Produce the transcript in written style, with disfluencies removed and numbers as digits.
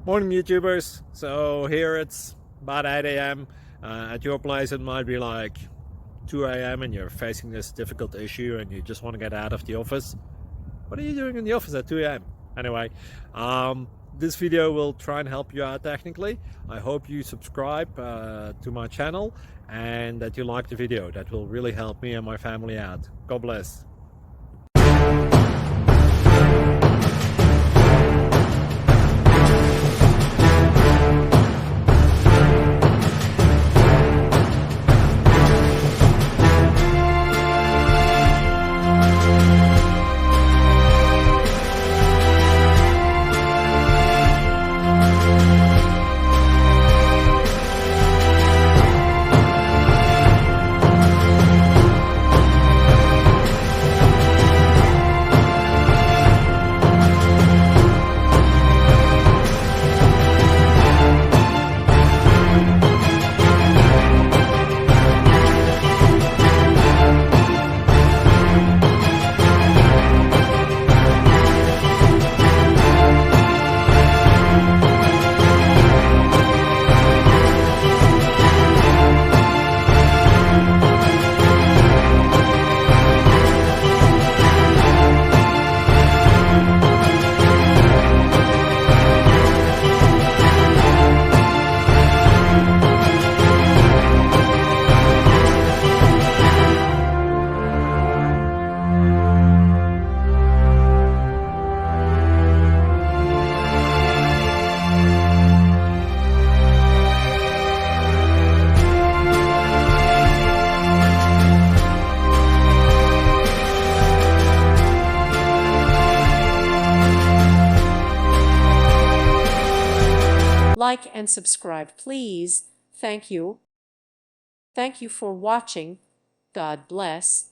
Morning YouTubers. So here it's about 8 a.m. At your place it might be like 2 a.m. and you're facing this difficult issue and you just want to get out of the office. What are you doing in the office at 2 a.m.? Anyway, this video will try and help you out technically. I hope you subscribe to my channel and that you like the video. That will really help me and my family out. God bless. Like and subscribe, please. Thank you. Thank you for watching. God bless.